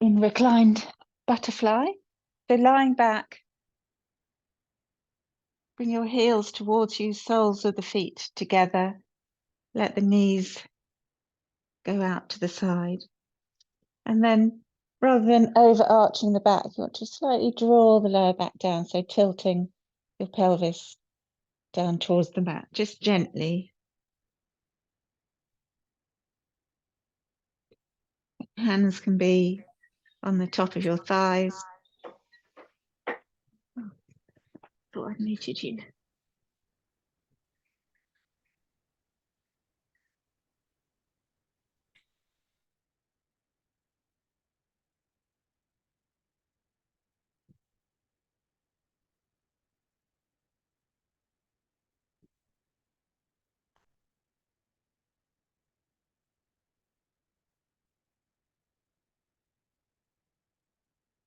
in reclined butterfly. So lying back, bring your heels towards you, soles of the feet together. Let the knees go out to the side. And then rather than overarching the back, you want to slightly draw the lower back down, so tilting your pelvis down towards the mat, just gently. Hands can be on the top of your thighs. Oh, thought I'd muted you.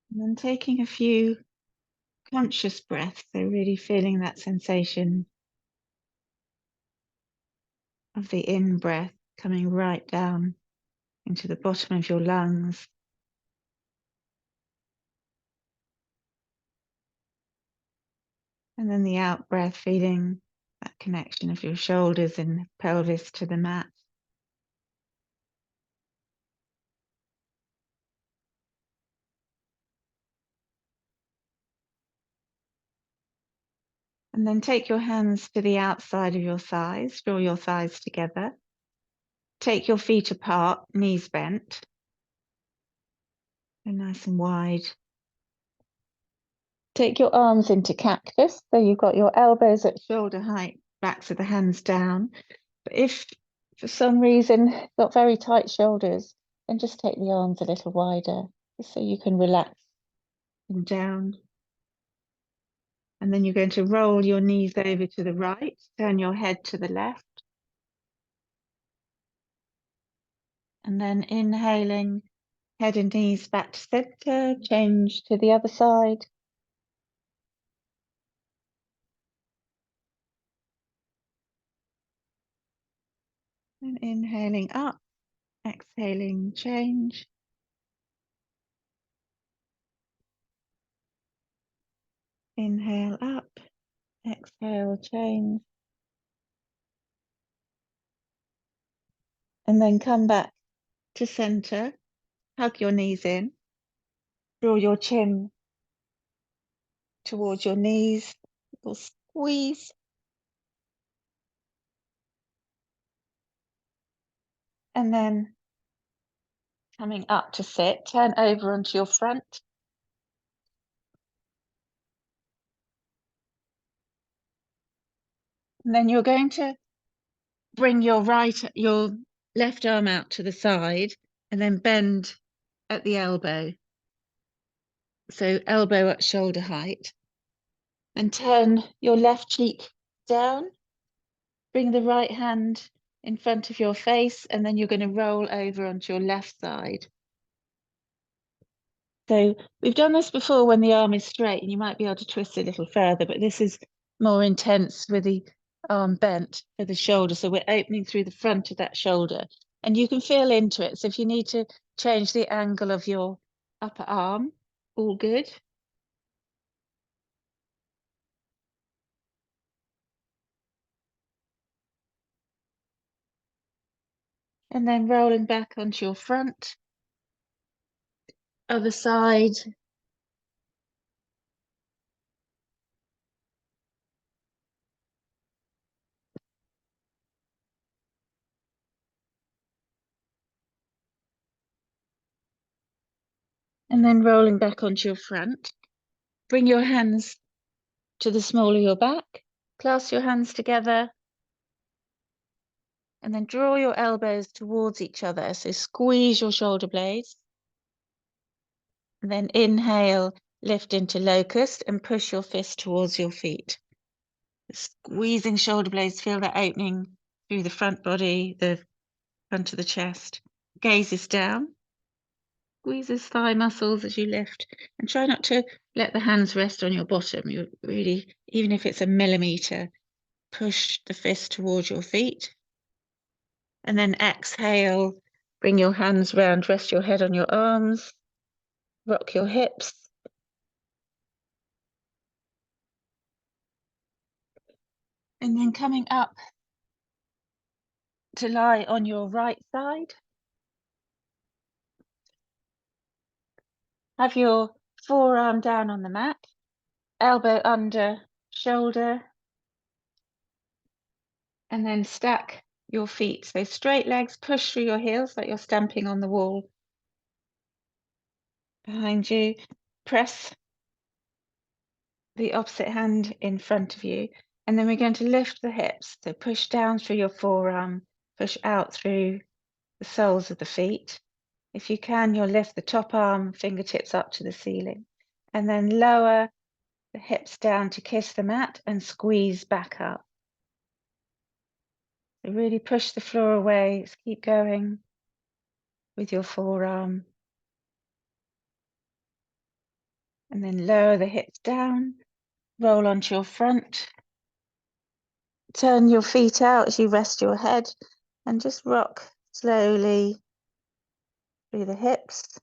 And then taking a few conscious breaths, so really feeling that sensation of the in-breath coming right down into the bottom of your lungs. And then the out-breath, feeling that connection of your shoulders and pelvis to the mat. And then take your hands to the outside of your thighs, draw your thighs together. Take your feet apart, knees bent. And nice and wide. Take your arms into cactus, so you've got your elbows at shoulder height, backs of the hands down. But if for some reason you've got very tight shoulders, then just take the arms a little wider, just so you can relax them down. And then you're going to roll your knees over to the right, turn your head to the left. And then inhaling, head and knees back to center, change to the other side. And inhaling up, exhaling, change. Inhale up, exhale, change. And then come back to center, hug your knees in, draw your chin towards your knees, little squeeze. And then coming up to sit, turn over onto your front. And then you're going to bring your left arm out to the side and then bend at the elbow. So elbow at shoulder height. And turn your left cheek down. Bring the right hand in front of your face, and then you're going to roll over onto your left side. So we've done this before when the arm is straight, and you might be able to twist a little further, but this is more intense with the arm bent for the shoulder. So we're opening through the front of that shoulder, and you can feel into it. So if you need to change the angle of your upper arm, all good. And then rolling back onto your front. Other side. And then rolling back onto your front. Bring your hands to the small of your back. Clasp your hands together. And then draw your elbows towards each other. So squeeze your shoulder blades. And then inhale, lift into locust and push your fist towards your feet. Squeezing shoulder blades, feel that opening through the front body, the front of the chest. Gaze is down. Squeeze those thigh muscles as you lift, and try not to let the hands rest on your bottom. You really, even if it's a millimeter, push the fist towards your feet. And then exhale, bring your hands round, rest your head on your arms. Rock your hips. And then coming up to lie on your right side. Have your forearm down on the mat, elbow under shoulder, and then stack your feet. So straight legs, push through your heels like you're stamping on the wall behind you. Press the opposite hand in front of you. And then we're going to lift the hips. So push down through your forearm, push out through the soles of the feet. If you can, you'll lift the top arm, fingertips up to the ceiling. And then lower the hips down to kiss the mat and squeeze back up. So really push the floor away. Just keep going with your forearm. And then lower the hips down, roll onto your front. Turn your feet out as you rest your head and just rock slowly through the hips.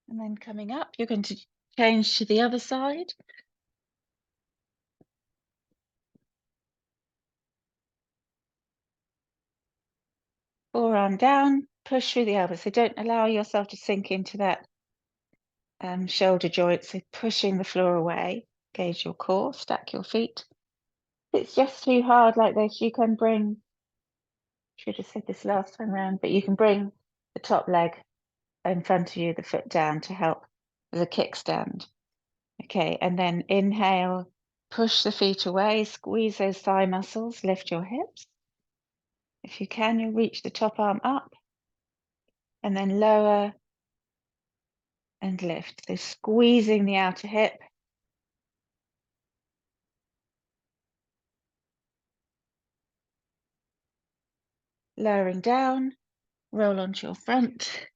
And then coming up, you're going to change to the other side. Forearm down, push through the elbows. So don't allow yourself to sink into that shoulder joint. So pushing the floor away, gauge your core, stack your feet. If it's just too hard like this, you can bring, should have said this last time around, but you can bring the top leg in front of you, the foot down to help with a kickstand. Okay, and then inhale, push the feet away, squeeze those thigh muscles, lift your hips. If you can, you'll reach the top arm up and then lower and lift. So squeezing the outer hip. Lowering down, roll onto your front.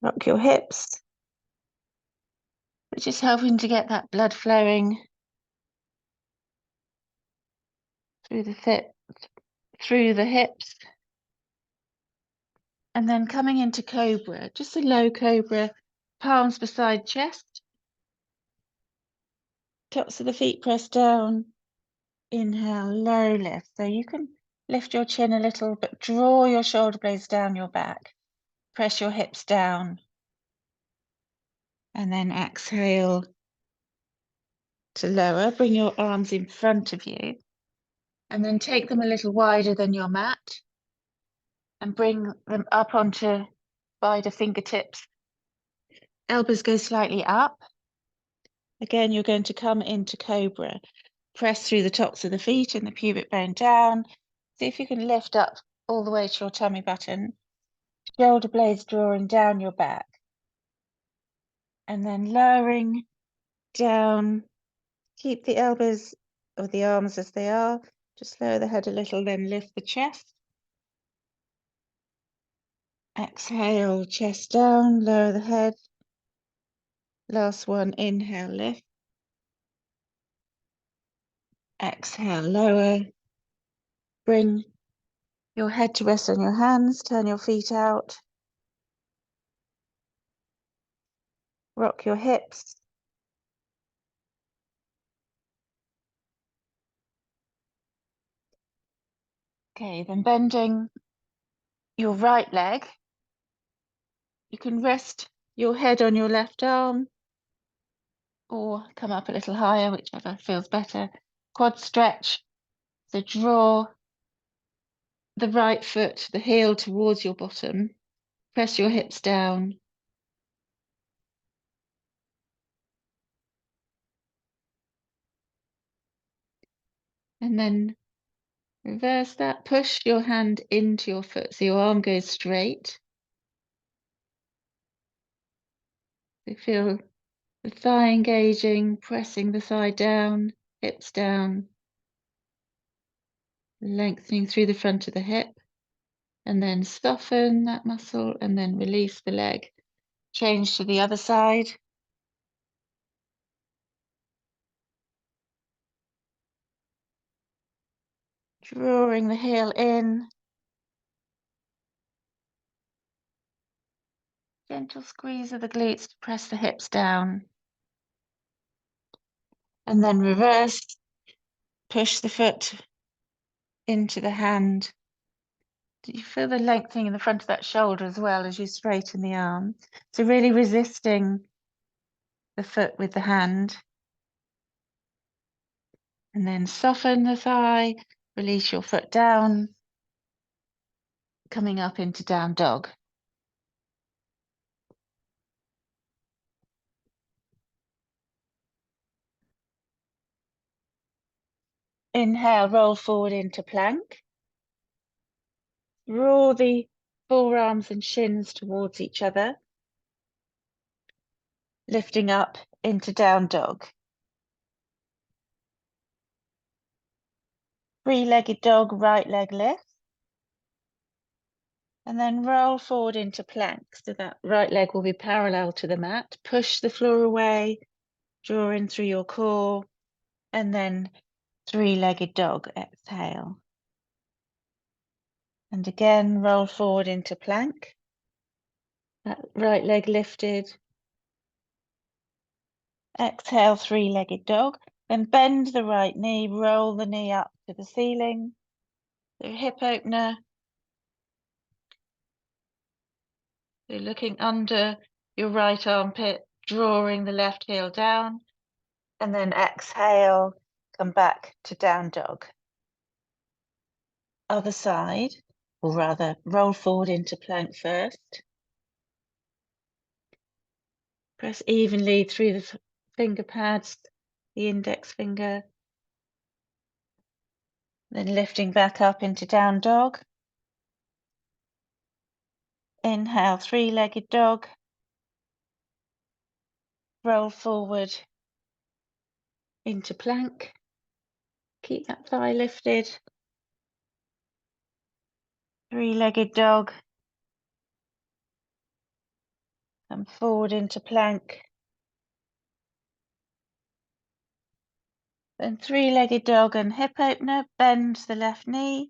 Rock your hips. Which is helping to get that blood flowing through the hips. And then coming into cobra, just a low cobra, palms beside chest. Tops of the feet pressed down. Inhale, low lift. So you can lift your chin a little, but draw your shoulder blades down your back. Press your hips down. And then exhale to lower. Bring your arms in front of you. And then take them a little wider than your mat. And bring them up onto wider fingertips. Elbows go slightly up. Again, you're going to come into cobra. Press through the tops of the feet and the pubic bone down. See if you can lift up all the way to your tummy button. Shoulder blades drawing down your back. And then lowering down. Keep the elbows of the arms as they are. Just lower the head a little, then lift the chest. Exhale, chest down, lower the head. Last one, inhale, lift. Exhale, lower. Bring your head to rest on your hands, turn your feet out. Rock your hips. Okay, then bending your right leg. You can rest your head on your left arm or come up a little higher, whichever feels better. Quad stretch. So draw the right foot, the heel towards your bottom. Press your hips down. And then reverse that. Push your hand into your foot so your arm goes straight. So feel the thigh engaging, pressing the thigh down, hips down. Lengthening through the front of the hip. And then soften that muscle and then release the leg. Change to the other side. Drawing the heel in. Gentle squeeze of the glutes to press the hips down. And then reverse. Push the foot into the hand. Do you feel the lengthening in the front of that shoulder as well as you straighten the arm? So really resisting the foot with the hand. And then soften the thigh, release your foot down, coming up into down dog. Inhale, roll forward into plank. Draw the forearms and shins towards each other. Lifting up into down dog. Three-legged dog, right leg lift. And then roll forward into plank. So that right leg will be parallel to the mat. Push the floor away, draw in through your core, and then three-legged dog, exhale. And again, roll forward into plank. That right leg lifted. Exhale, three-legged dog. Then bend the right knee, roll the knee up to the ceiling. So hip opener. So looking under your right armpit, drawing the left heel down. And then exhale, come back to down dog. Other side, or rather roll forward into plank first. Press evenly through the finger pads, the index finger. Then lifting back up into down dog. Inhale, three-legged dog. Roll forward into plank. Keep that thigh lifted. Three-legged dog. Come forward into plank. Then three-legged dog and hip opener. Bend the left knee.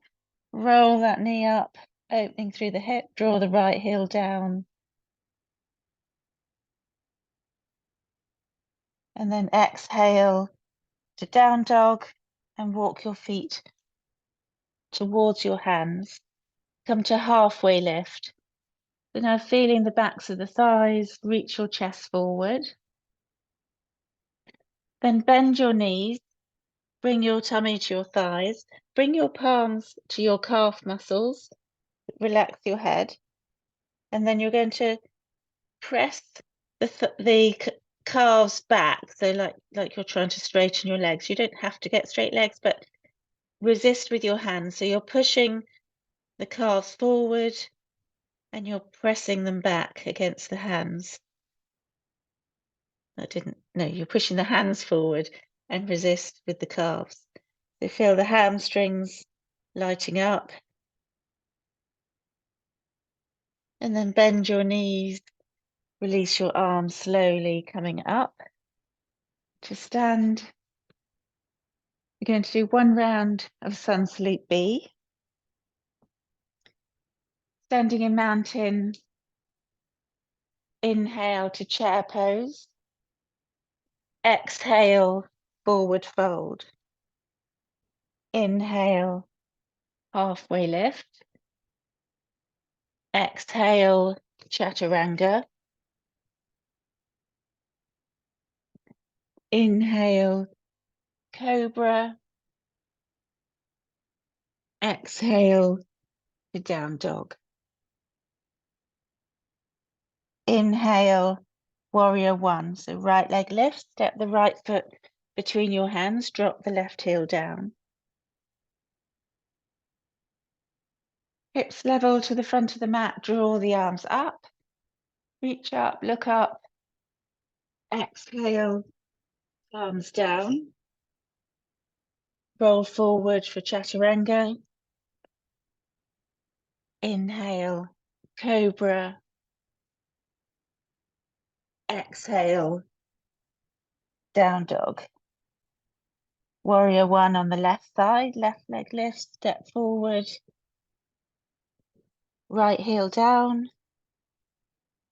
Roll that knee up, opening through the hip. Draw the right heel down. And then exhale to down dog and walk your feet towards your hands. Come to halfway lift. So now feeling the backs of the thighs, reach your chest forward. Then bend your knees, bring your tummy to your thighs, bring your palms to your calf muscles, relax your head. And then you're going to press the calves back. So like you're trying to straighten your legs. You don't have to get straight legs, but resist with your hands. So you're pushing the calves forward and you're pressing them back against the hands. No, you're pushing the hands forward and resist with the calves. So feel the hamstrings lighting up. And then bend your knees, release your arms slowly coming up to stand. You're going to do one round of sun salute B. Standing in mountain, inhale to chair pose. Exhale, forward fold. Inhale, halfway lift. Exhale, chaturanga. Inhale, cobra. Exhale to down dog. Inhale, warrior one. So right leg lift, step the right foot between your hands, drop the left heel down. Hips level to the front of the mat, draw the arms up. Reach up, look up. Exhale, arms down. Roll forward for chaturanga. Inhale, cobra. Exhale, down dog. Warrior one on the left side, left leg lifts, step forward, right heel down,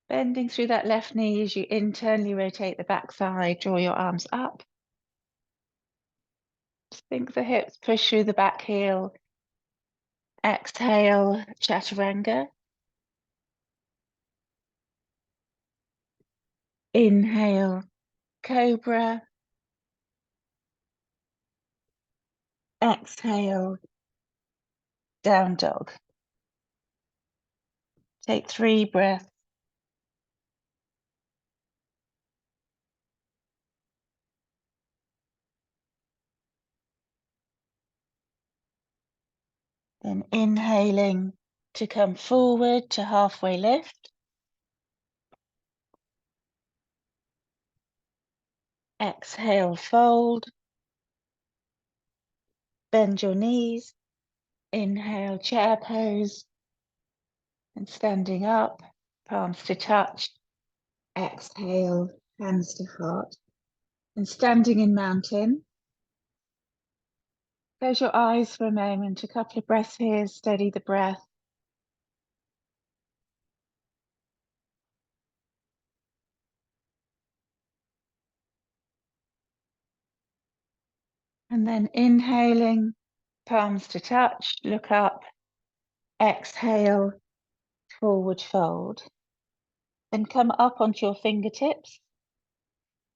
bending through that left knee as you internally rotate the back thigh, draw your arms up. Sink the hips, push through the back heel. Exhale, chaturanga. Inhale, cobra. Exhale, down dog. Take 3 breaths. Then inhaling to come forward to halfway lift. Exhale, fold. Bend your knees. Inhale, chair pose. And standing up, palms to touch. Exhale, hands to heart. And standing in mountain. Close your eyes for a moment, a couple of breaths here, steady the breath. And then inhaling, palms to touch, look up. Exhale, forward fold. Then come up onto your fingertips.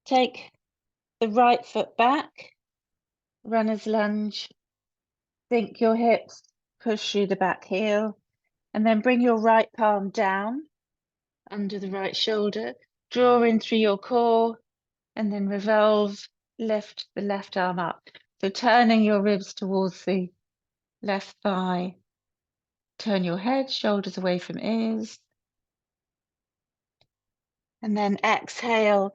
Take the right foot back, runner's lunge. Sink your hips, push through the back heel. And then bring your right palm down under the right shoulder. Draw in through your core and then revolve, lift the left arm up. So turning your ribs towards the left thigh. Turn your head, shoulders away from ears. And then exhale,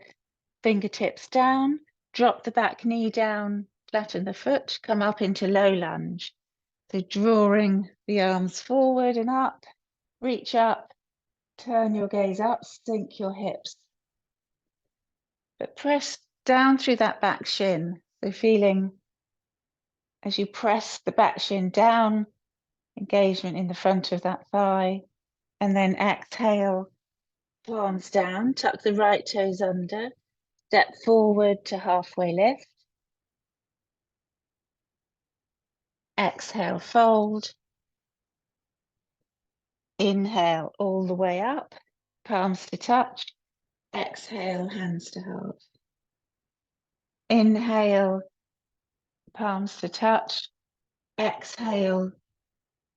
fingertips down, drop the back knee down, flatten the foot, come up into low lunge. So drawing the arms forward and up, reach up, turn your gaze up, sink your hips. But press down through that back shin. So feeling as you press the back shin down, engagement in the front of that thigh. And then exhale, palms down, tuck the right toes under, step forward to halfway lift. Exhale, fold. Inhale all the way up, palms to touch. Exhale, hands to heart. Inhale, palms to touch. Exhale,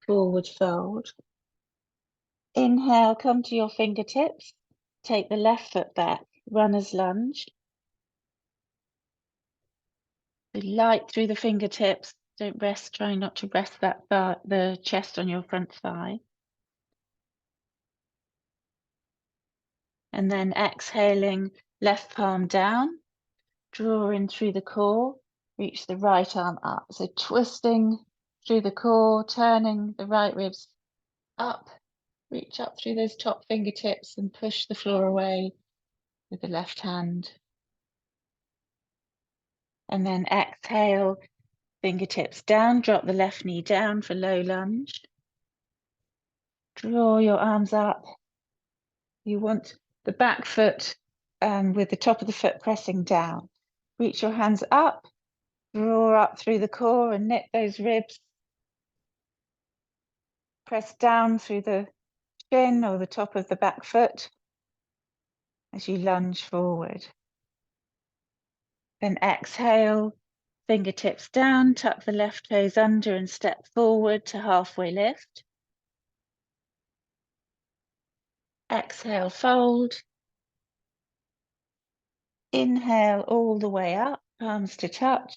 forward fold. Inhale, come to your fingertips. Take the left foot back, runner's lunge. Light through the fingertips. Don't rest, try not to rest that the chest on your front thigh. And then exhaling, left palm down, draw in through the core, reach the right arm up. So twisting through the core, turning the right ribs up, reach up through those top fingertips and push the floor away with the left hand. And then exhale, fingertips down, drop the left knee down for low lunge. Draw your arms up. You want the back foot with the top of the foot pressing down. Reach your hands up, draw up through the core and knit those ribs. Press down through the shin or the top of the back foot as you lunge forward. Then exhale, fingertips down, tuck the left toes under and step forward to halfway lift. Exhale, fold. Inhale all the way up, palms to touch.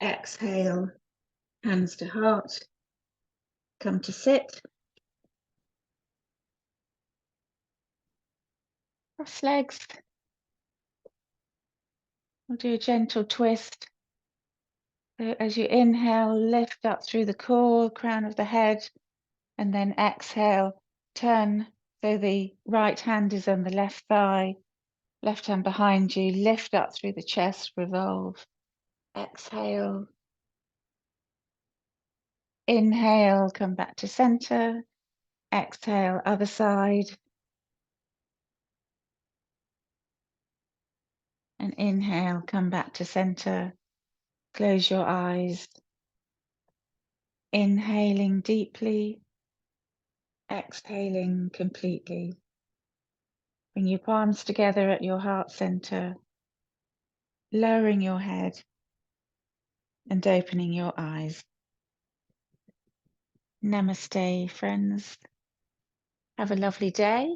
Exhale, hands to heart. Come to sit. Cross legs. We'll do a gentle twist. So as you inhale, lift up through the core, crown of the head, and then exhale, turn so the right hand is on the left thigh, left hand behind you, lift up through the chest, revolve. Exhale. Inhale, come back to center. Exhale, other side. And inhale, come back to center. Close your eyes. Inhaling deeply. Exhaling completely. Bring your palms together at your heart center. Lowering your head and opening your eyes. Namaste, friends. Have a lovely day.